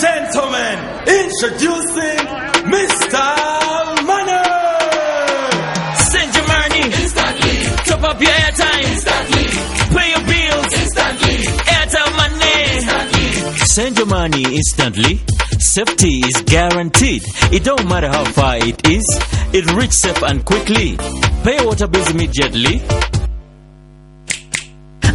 Gentlemen, introducing Mr. Money. Send your money instantly. Top up your airtime instantly. Pay your bills instantly. Airtel Money instantly. Send your money instantly. Safety is guaranteed. It don't matter how far it is. It reaches safe and quickly. Pay your water bills immediately.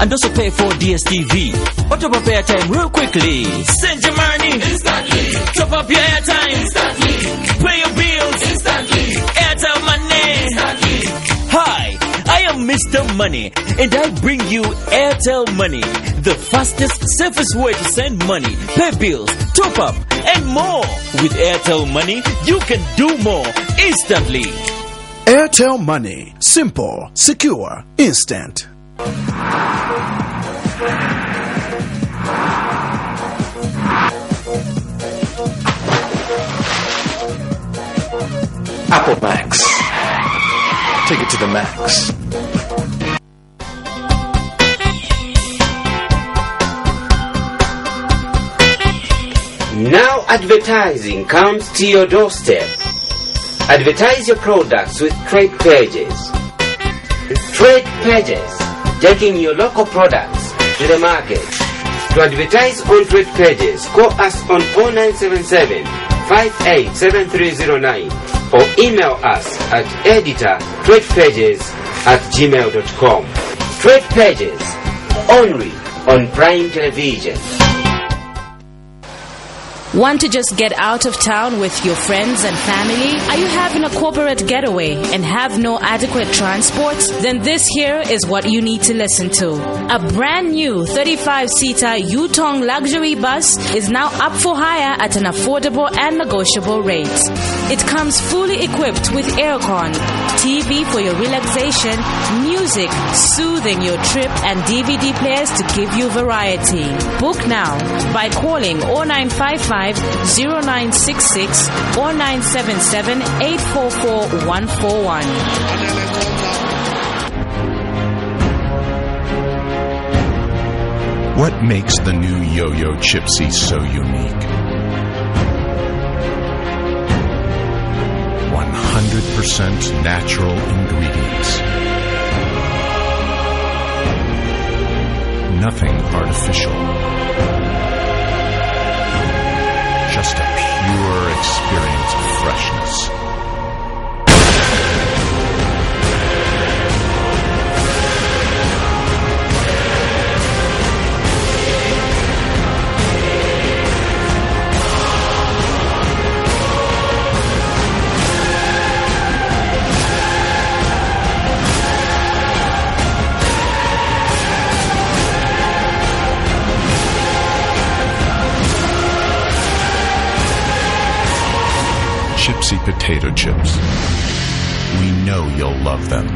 And also pay for DSTV. Or top up airtime real quickly. Send your money instantly. Top up your airtime instantly. Pay your bills instantly. Airtel Money instantly. Hi, I am Mr. Money, and I bring you Airtel Money, the fastest, safest way to send money, pay bills, top up, and more. With Airtel Money, you can do more instantly. Airtel Money. Simple, secure, instant. Apple Max. Take it to the max. Now advertising comes to your doorstep. Advertise your products with trade pages. Trade pages, taking your local products to the market. To advertise on trade pages, call us on 0977 587309 or email us at editor.tradepages@gmail.com. Trade Pages, only on Prime Television. Want to just get out of town with your friends and family? Are you having a corporate getaway and have no adequate transport? Then this here is what you need to listen to. A brand new 35-seater Yutong luxury bus is now up for hire at an affordable and negotiable rate. It comes fully equipped with aircon, TV for your relaxation, music soothing your trip, and DVD players to give you variety. Book now by calling 0955-0966 or 977-844-141. What makes the new Yo-Yo Chipsy so unique? 100% natural ingredients. Nothing artificial. Just a pure experience of freshness. Chipsy potato chips. We know you'll love them.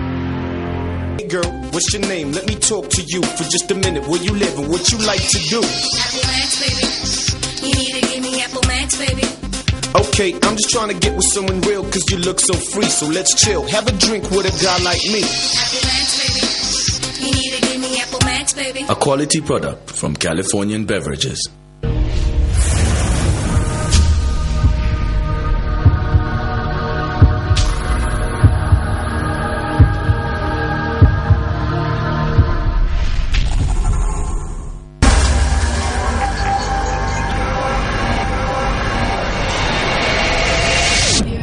Hey girl, what's your name? Let me talk to you for just a minute. Where you live and what you like to do? Apple Max, baby. You need to give me Apple Max, baby. Okay, I'm just trying to get with someone real cause you look so free. So let's chill, have a drink with a guy like me. Apple Max, baby. You need to give me Apple Max, baby. A quality product from Californian Beverages.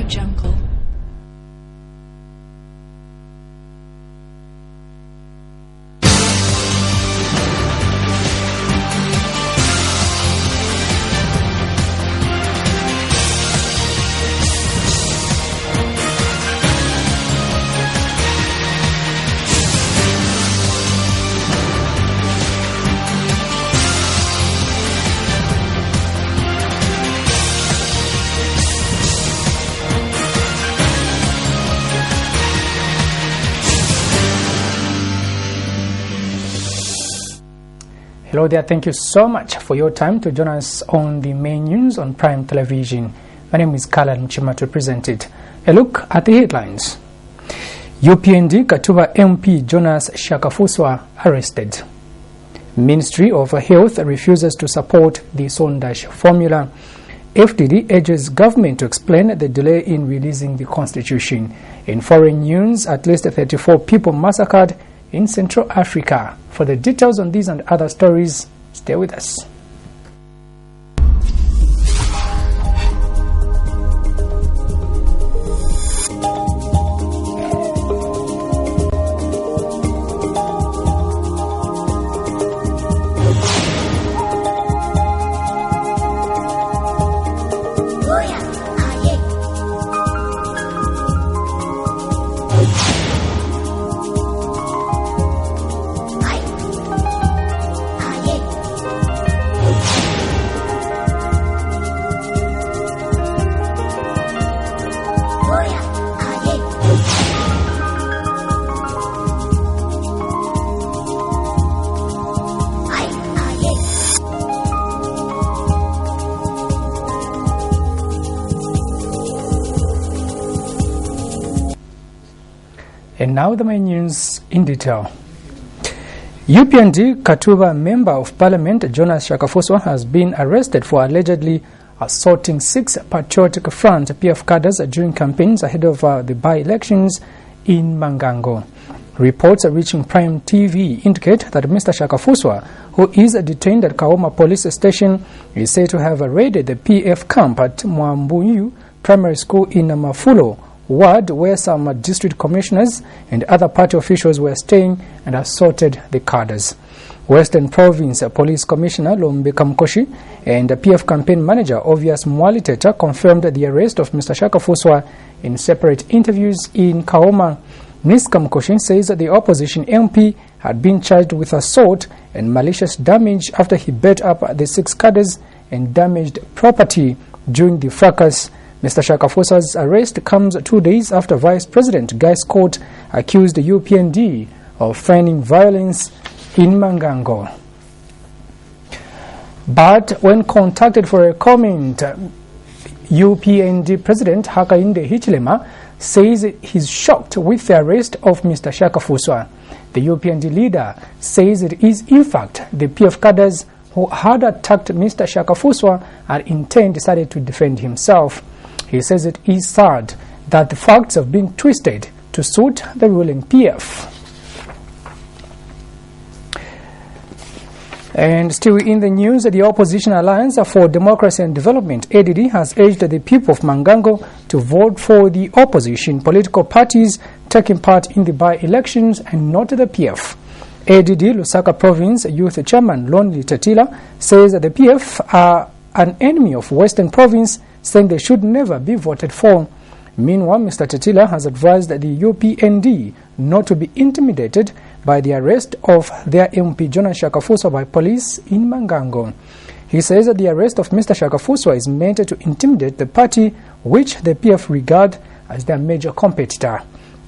Jungle. Hello there, thank you so much for your time to join us on the main news on Prime Television. My name is Kalan Mchima to present it. A look at the headlines. UPND Katuba MP Jonas Shakafuswa arrested. Ministry of Health refuses to support the Sondash formula. FDD urges government to explain the delay in releasing the constitution. In foreign news, at least 34 people massacred in Central Africa. For the details on these and other stories, stay with us. And now the main news in detail. UPND Katuba Member of Parliament Jonas Shakafuswa has been arrested for allegedly assaulting 6 Patriotic Front PF cadres during campaigns ahead of the by-elections in Mangango. Reports reaching Prime TV indicate that Mr. Shakafuswa, who is detained at Kaoma Police Station, is said to have raided the PF camp at Mwambuyu Primary School in Mafulo ward, where some district commissioners and other party officials were staying, and assaulted the cadres. Western Province Police Commissioner Lombe Kamkoshi and PF campaign manager Obvious Mwaliteta confirmed the arrest of Mr. Shakafuswa in separate interviews in Kaoma. Ms. Kamkoshi says that the opposition MP had been charged with assault and malicious damage after he beat up the 6 cadres and damaged property during the fracas. Mr. Shakafuswa's arrest comes 2 days after Vice President Guy Scott accused the UPND of feigning violence in Mangango. But when contacted for a comment, UPND President Hakainde Hichilema says he's shocked with the arrest of Mr. Shakafuswa. The UPND leader says it is in fact the PF cadres who had attacked Mr. Shakafuswa and in turn decided to defend himself. He says it is sad that the facts have been twisted to suit the ruling PF. And still in the news, the Opposition Alliance for Democracy and Development, ADD, has urged the people of Mangango to vote for the opposition political parties taking part in the by-elections and not the PF. ADD Lusaka Province Youth Chairman Lonely Tatila says that the PF are an enemy of Western Province, saying they should never be voted for. Meanwhile, Mr. Tatila has advised the UPND not to be intimidated by the arrest of their MP Jonas Shakafuswa by police in Mangango. He says that the arrest of Mr. Shakafuswa is meant to intimidate the party, which the PF regard as their major competitor.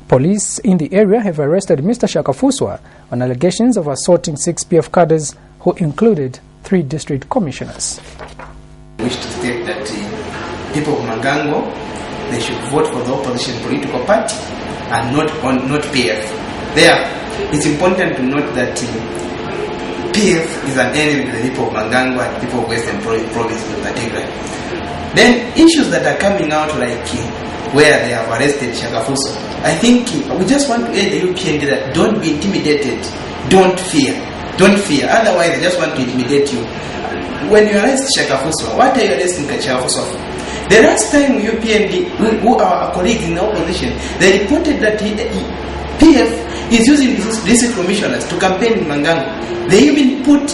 Police in the area have arrested Mr. Shakafuswa on allegations of assaulting 6 PF cadres, who included 3 district commissioners. I wish to state that people of Mangango, they should vote for the opposition political party and not PF. There, it's important to note that PF is an enemy to the people of Mangango and people of Western Province in particular. Then issues that are coming out, like where they have arrested Shakafuswa, I think we just want to urge the UPND that don't be intimidated, don't fear. Otherwise, they just want to intimidate you. When you arrest Shakafuswa, what are you arresting Shakafuswa for? The last time UPND, who are our colleagues in the opposition, they reported that PF is using district commissioners to campaign in Mangango. They even put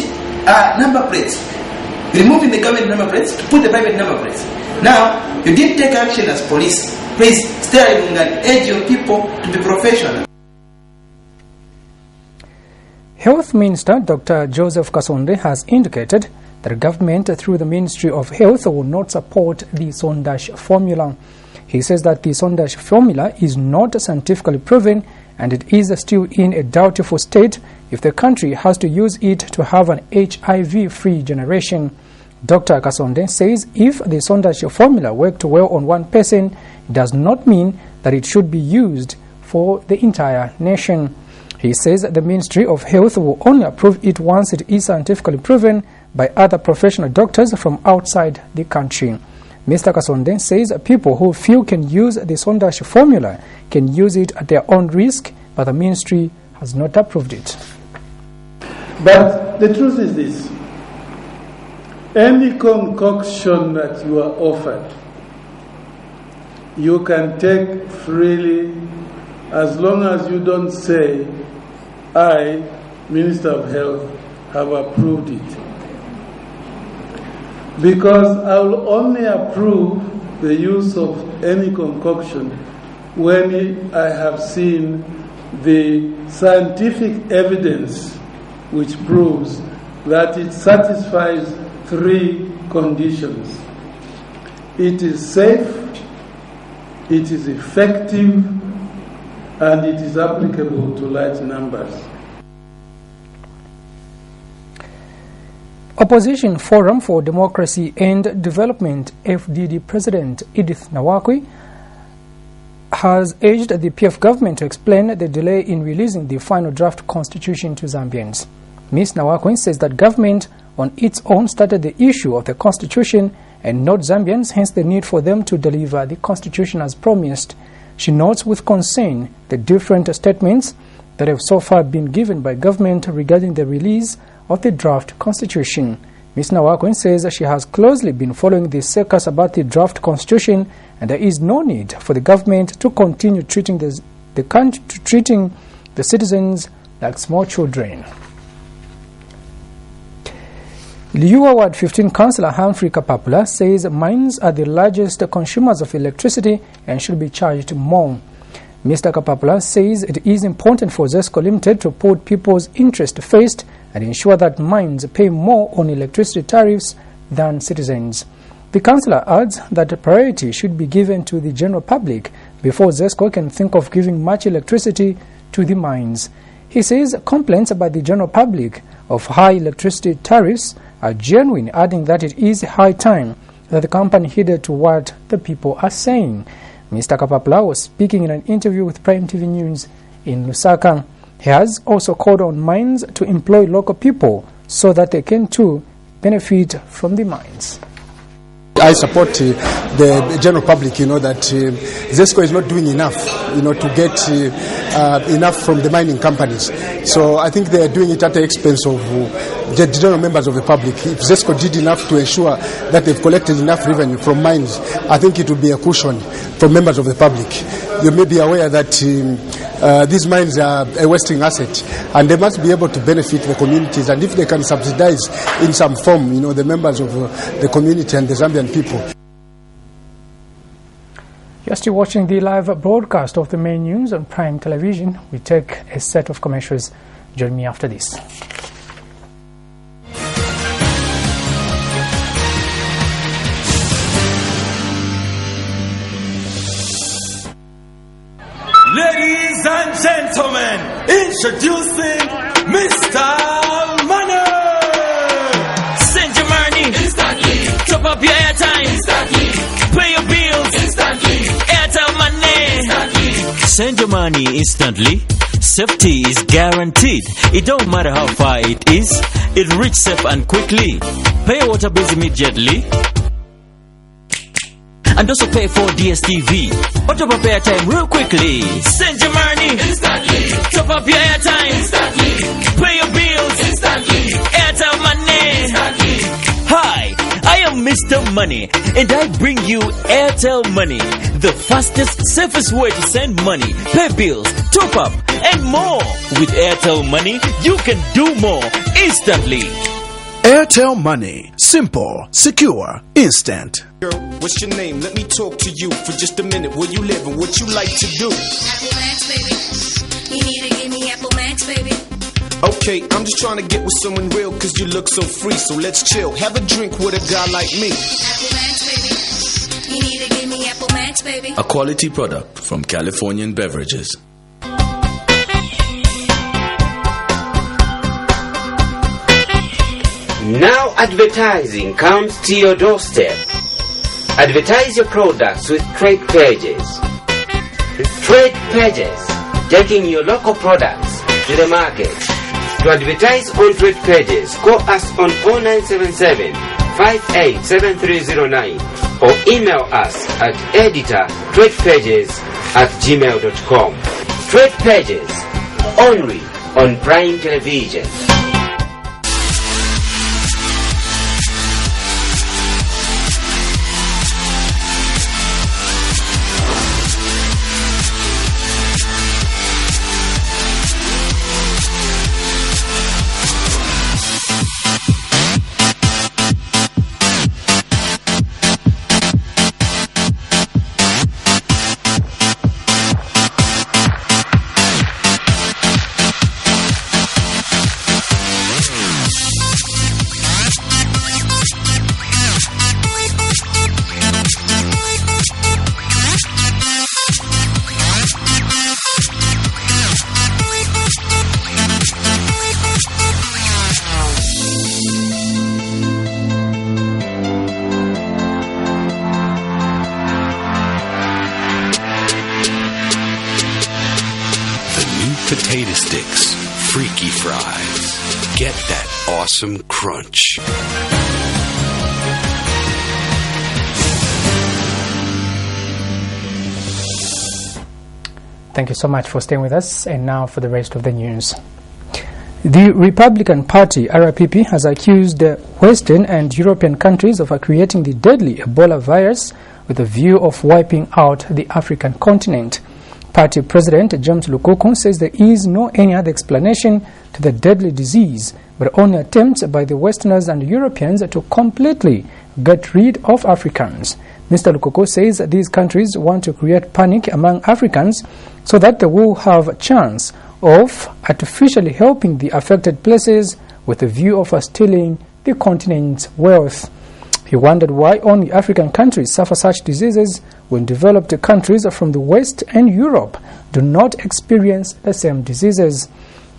number plates, removing the government number plates to put the private number plates. Now, you didn't take action as police. Please stay along and urge your people to be professional. Health Minister Dr. Joseph Kasonde has indicated that the government, through the Ministry of Health, will not support the Sondash formula. He says that the Sondash formula is not scientifically proven and it is still in a doubtful state, if the country has to use it to have an HIV-free generation. Dr. Kasonde says if the Sondage formula worked well on one person, it does not mean that it should be used for the entire nation. He says that the Ministry of Health will only approve it once it is scientifically proven by other professional doctors from outside the country. Mr. Kasonde says people who feel can use the Sondage formula can use it at their own risk, but the ministry has not approved it. But the truth is this: any concoction that you are offered, you can take freely as long as you don't say, I, Minister of Health, have approved it. Because I will only approve the use of any concoction when I have seen the scientific evidence which proves that it satisfies 3 conditions. It is safe, it is effective, and it is applicable to large numbers. Opposition Forum for Democracy and Development FDD President Edith Nawakwi has urged the PF government to explain the delay in releasing the final draft constitution to Zambians. Ms. Nawakwi says that government on its own started the issue of the constitution and not Zambians, hence the need for them to deliver the constitution as promised. She notes with concern the different statements that have so far been given by government regarding the release of the draft constitution. Ms. Nawakwi says she has closely been following the circus about the draft constitution, and there is no need for the government to continue treating the citizens like small children. Liua Ward 15 Councillor Humphrey Kapapula says mines are the largest consumers of electricity and should be charged more. Mr. Kapapula says it is important for ZESCO Limited to put people's interest first and ensure that mines pay more on electricity tariffs than citizens. The councillor adds that priority should be given to the general public before ZESCO can think of giving much electricity to the mines. He says complaints about the general public of high electricity tariffs are genuine, adding that it is high time that the company heeded to what the people are saying. Mr. Kapapula was speaking in an interview with Prime TV News in Lusaka. He has also called on mines to employ local people so that they can too benefit from the mines. I support the general public, that ZESCO is not doing enough, to get enough from the mining companies. So I think they are doing it at the expense of the general members of the public. If ZESCO did enough to ensure that they've collected enough revenue from mines, I think it would be a cushion for members of the public. You may be aware that these mines are a wasting asset, and they must be able to benefit the communities. And if they can subsidize in some form, the members of the community and the Zambian people. You're still watching the live broadcast of the main news on Prime Television. We take a set of commercials. Join me after this. Ladies and gentlemen, introducing Mr. Money! Send your money instantly. Top up your airtime instantly. Pay your bills instantly. Airtel Money instantly. Send your money instantly. Safety is guaranteed. It don't matter how far it is. It reaches safe and quickly. Pay your water bills immediately. And also pay for DSTV. Or top up airtime real quickly. Send your money instantly. Top up your airtime instantly. Pay your bills instantly. Airtel Money instantly. Hi, I am Mr. Money, and I bring you Airtel Money, the fastest, safest way to send money, pay bills, top up, and more. With Airtel Money, you can do more instantly. Airtel Money. Simple, secure, instant. Girl, what's your name? Let me talk to you for just a minute. Where you live and what you like to do? Apple Max, baby. You need to give me Apple Max, baby. Okay, I'm just trying to get with someone real cause you look so free. So let's chill, have a drink with a guy like me. Apple Max, baby. You need to give me Apple Max, baby. A quality product from Californian Beverages. Now advertising comes to your doorstep. Advertise your products with trade pages. Trade pages, taking your local products to the market. To advertise on trade pages, call us on 0977 587309 or email us at editor.tradepages@gmail.com. Trade Pages, only on Prime Television. Potato sticks, freaky fries. Get that awesome crunch. Thank you so much for staying with us. And now for the rest of the news. The Republican Party, RPP, has accused Western and European countries of creating the deadly Ebola virus with a view of wiping out the African continent. Party President James Lukuku says there is no any other explanation to the deadly disease, but only attempts by the Westerners and Europeans to completely get rid of Africans. Mr. Lukuku says that these countries want to create panic among Africans so that they will have a chance of artificially helping the affected places with a view of stealing the continent's wealth. He wondered why only African countries suffer such diseases when developed countries from the West and Europe do not experience the same diseases.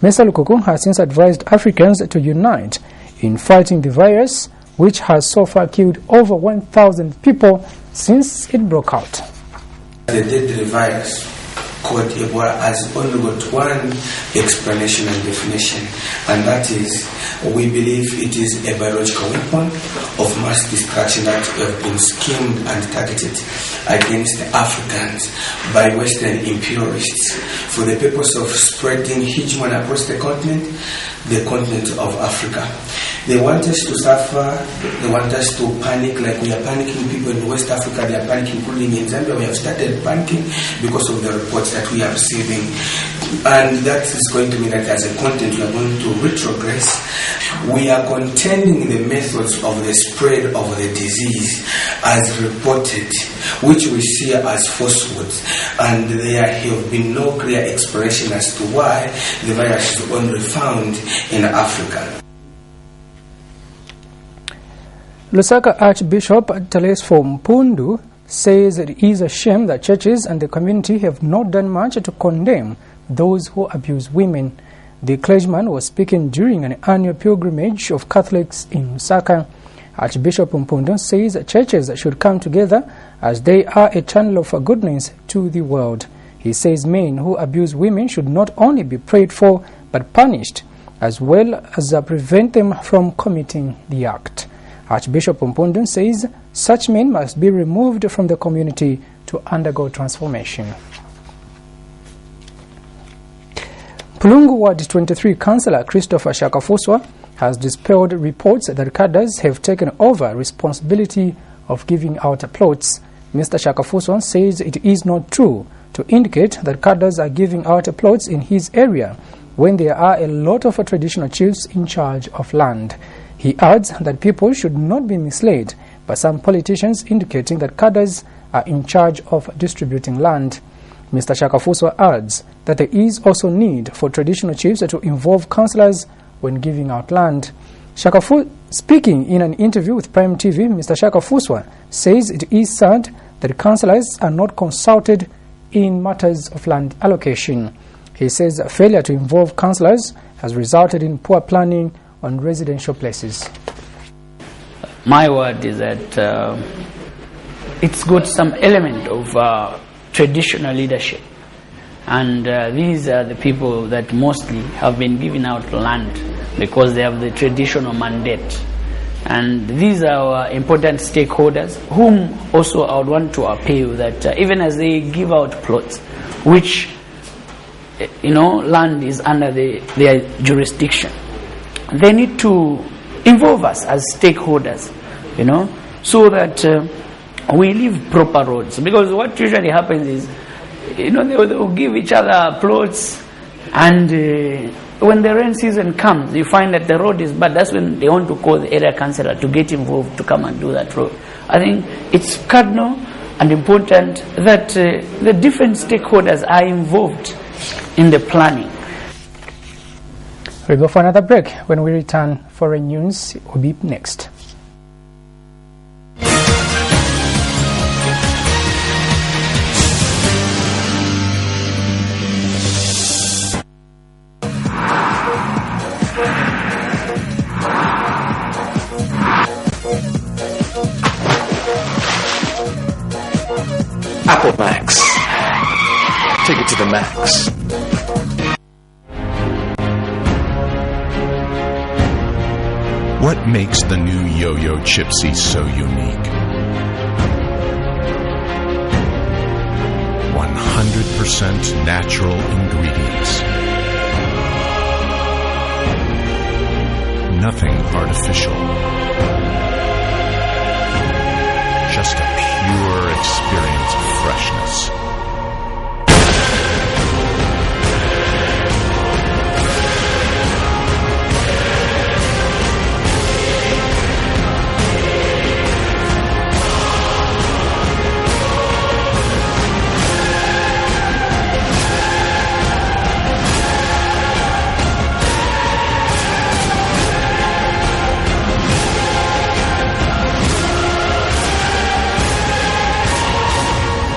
Mr. Lukuku has since advised Africans to unite in fighting the virus, which has so far killed over 1,000 people since it broke out. The deadly virus called Ebola has only got one explanation and definition, and that is, we believe it is a biological weapon of mass destruction that have been schemed and targeted against Africans by Western imperialists for the purpose of spreading hegemony across the continent of Africa. They want us to suffer, they want us to panic like we are panicking. People in West Africa, they are panicking, including in Zambia. We have started panicking because of the reports that we are receiving. And that is going to mean that as a continent, we are going to retrogress. We are contending the methods of the spread of the disease as reported, which we see as falsehoods. And there have been no clear explanation as to why the virus is only found in Africa. Lusaka Archbishop Telesfo Mpundu says it is a shame that churches and the community have not done much to condemn those who abuse women. The clergyman was speaking during an annual pilgrimage of Catholics in Lusaka. Archbishop Mpundu says churches should come together as they are a channel of goodness to the world. He says men who abuse women should not only be prayed for but punished, as well as prevent them from committing the act. Archbishop Mpundu says such men must be removed from the community to undergo transformation. Pulungu Ward 23 Councillor Christopher Shakafuswa has dispelled reports that cadres have taken over responsibility of giving out plots. Mr. Shakafuswa says it is not true to indicate that cadres are giving out plots in his area when there are a lot of traditional chiefs in charge of land. He adds that people should not be misled by some politicians indicating that cadres are in charge of distributing land. Mr. Shakafuswa adds that there is also need for traditional chiefs to involve councillors when giving out land. Speaking in an interview with Prime TV, Mr. Shakafuswa says it is sad that councillors are not consulted in matters of land allocation. He says failure to involve councillors has resulted in poor planning on residential places. my word is that it's got some element of traditional leadership. And these are the people that mostly have been giving out land because they have the traditional mandate. And these are our important stakeholders, whom also I would want to appeal that even as they give out plots, which, land is under their jurisdiction, they need to involve us as stakeholders, so that we leave proper roads. Because what usually happens is, they will give each other plots, and when the rain season comes, you find that the road is bad. That's when they want to call the area councillor to get involved to come and do that road. I think it's cardinal and important that the different stakeholders are involved in the planning. We'll go for another break. When we return, foreign news will be next. Apple Max. Take it to the max. What makes the new Yo-Yo Chipsy so unique? 100% natural ingredients. Nothing artificial. Just a pure experience of freshness.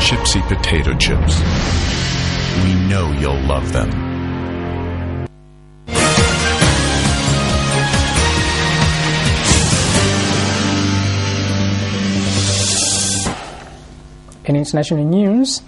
Chipsy potato chips. We know you'll love them. In international news,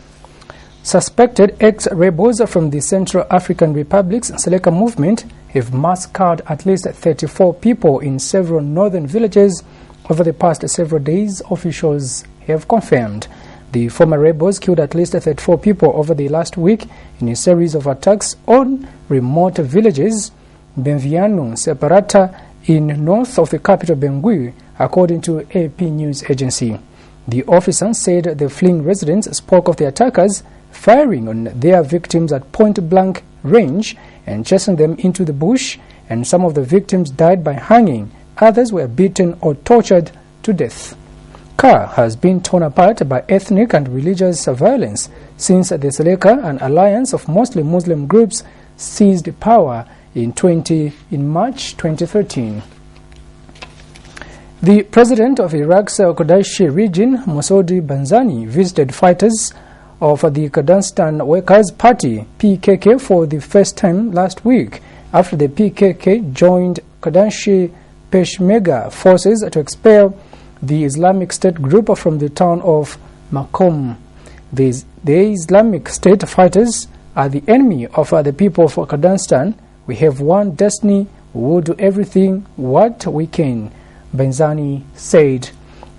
suspected ex-rebels from the Central African Republic's Seleka movement have massacred at least 34 people in several northern villages over the past several days, officials have confirmed. The former rebels killed at least 34 people over the last week in a series of attacks on remote villages, Benviano, Separata, in north of the capital Bangui, according to AP news agency. The officer said the fleeing residents spoke of the attackers firing on their victims at point-blank range and chasing them into the bush, and some of the victims died by hanging. Others were beaten or tortured to death. Car has been torn apart by ethnic and religious violence since the Seleka, an alliance of mostly Muslim groups, seized power in March 2013. The president of Iraq's Quraysh region, Masoud Barzani, visited fighters of the Kurdistan Workers' Party, PKK, for the first time last week after the PKK joined Quraysh Peshmerga forces to expel the Islamic State group from the town of Makom. The Islamic State fighters are the enemy of the people of Kurdistan. We have one destiny. We will do everything what we can, Barzani said.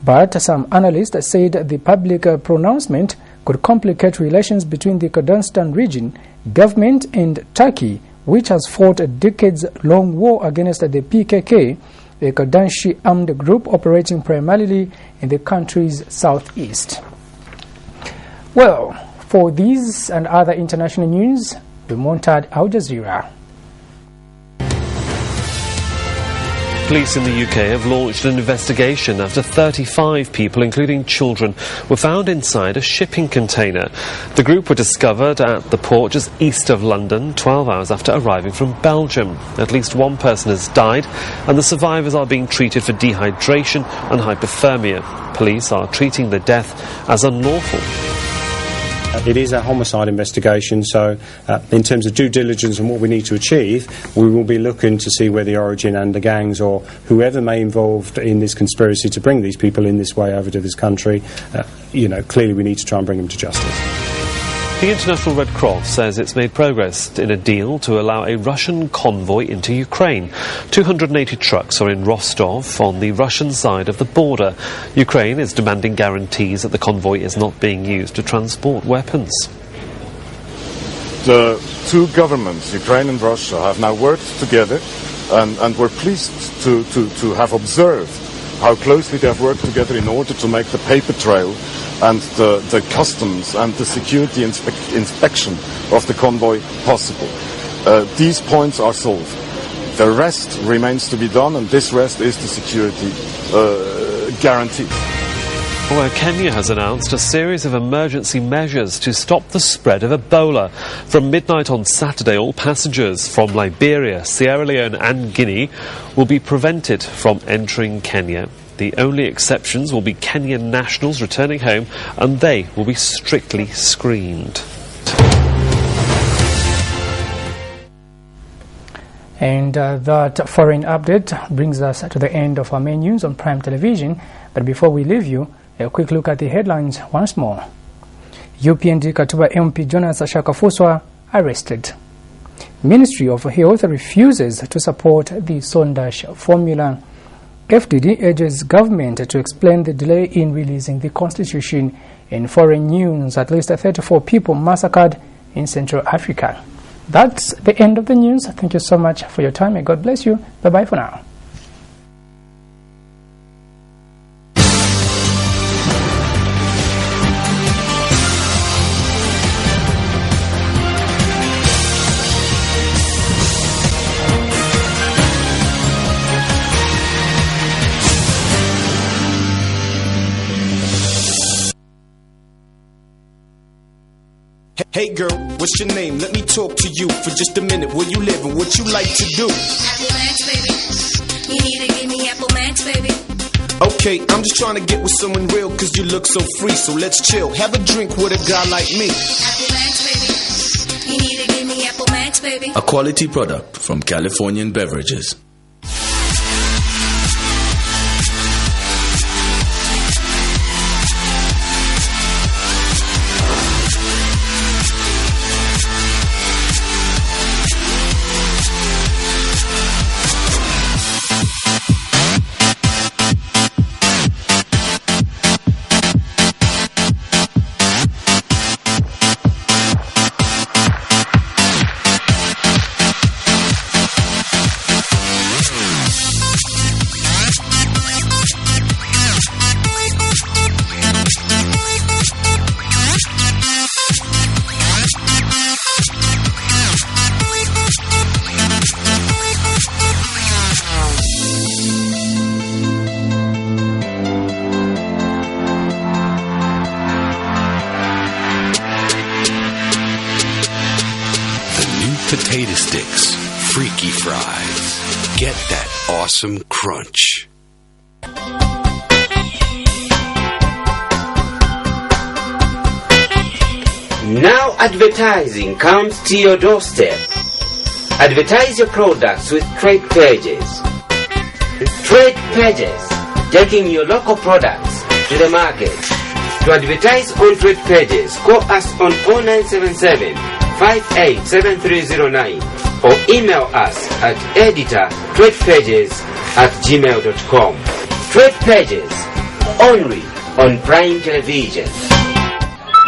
But some analysts said the public pronouncement could complicate relations between the Kurdistan region government and Turkey, which has fought a decades-long war against the PKK, a Kurdish armed group operating primarily in the country's southeast. Well, for these and other international news, we monitored Al Jazeera. Police in the UK have launched an investigation after 35 people, including children, were found inside a shipping container. The group were discovered at the port just east of London 12 hours after arriving from Belgium. At least one person has died, and the survivors are being treated for dehydration and hypothermia. Police are treating the death as unlawful. It is a homicide investigation, so in terms of due diligence and what we need to achieve, we will be looking to see where the origin and the gangs or whoever may be involved in this conspiracy to bring these people in this way over to this country, clearly we need to try and bring them to justice. The International Red Cross says it's made progress in a deal to allow a Russian convoy into Ukraine. 280 trucks are in Rostov on the Russian side of the border. Ukraine is demanding guarantees that the convoy is not being used to transport weapons. The two governments, Ukraine and Russia, have now worked together and we're pleased to have observed how closely they have worked together in order to make the paper trail and the customs and the security inspection of the convoy possible. These points are solved. The rest remains to be done, and this rest is the security guarantee. Well, Kenya has announced a series of emergency measures to stop the spread of Ebola. From midnight on Saturday, all passengers from Liberia, Sierra Leone and Guinea will be prevented from entering Kenya. The only exceptions will be Kenyan nationals returning home, and they will be strictly screened. And that foreign update brings us to the end of our main news on Prime Television. But before we leave you, a quick look at the headlines once more. UPND Katuba MP Jonas Shakafuswa arrested. Ministry of Health refuses to support the Sondash formula. FDD urges government to explain the delay in releasing the constitution. In foreign news, at least 34 people massacred in Central Africa. That's the end of the news. Thank you so much for your time. May God bless you. Bye-bye for now. Hey girl, what's your name? Let me talk to you for just a minute. Where you live and what you like to do? Apple Max, baby. You need to give me Apple Max, baby. Okay, I'm just trying to get with someone real cause you look so free. So let's chill, have a drink with a guy like me. Apple Max, baby. You need to give me Apple Max, baby. A quality product from Californian Beverages. Potato sticks, freaky fries. Get that awesome crunch. Now advertising comes to your doorstep. Advertise your products with trade pages. Trade pages, taking your local products to the market. To advertise on trade pages, call us on 0977 587309 or email us at editor.tradepages@gmail.com. Trade Pages, only on Prime Television.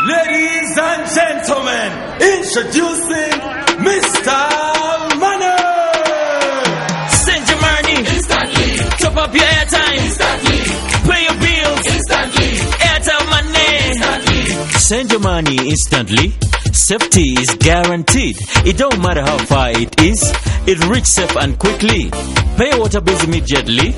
Ladies and gentlemen, introducing Mr. Money. Send your money instantly. Top up your airtime instantly. Pay your bills instantly. Airtel Money instantly. Send your money instantly. Safety is guaranteed. It don't matter how far it is. It reaches safe and quickly. Pay your water bills immediately.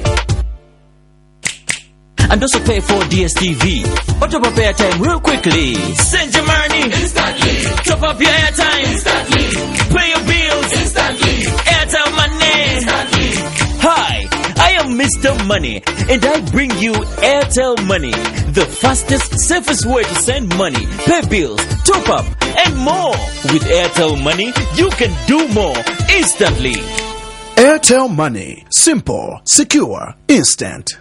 And also pay for DSTV. Or top up airtime real quickly. Send your money instantly. Top up your airtime instantly. Pay your bills instantly. Airtel Money instantly. Hi, I am Mr. Money, and I bring you Airtel Money, the fastest, safest way to send money, pay bills, top up, and more. With Airtel Money, you can do more instantly. Airtel Money. Simple, secure, instant.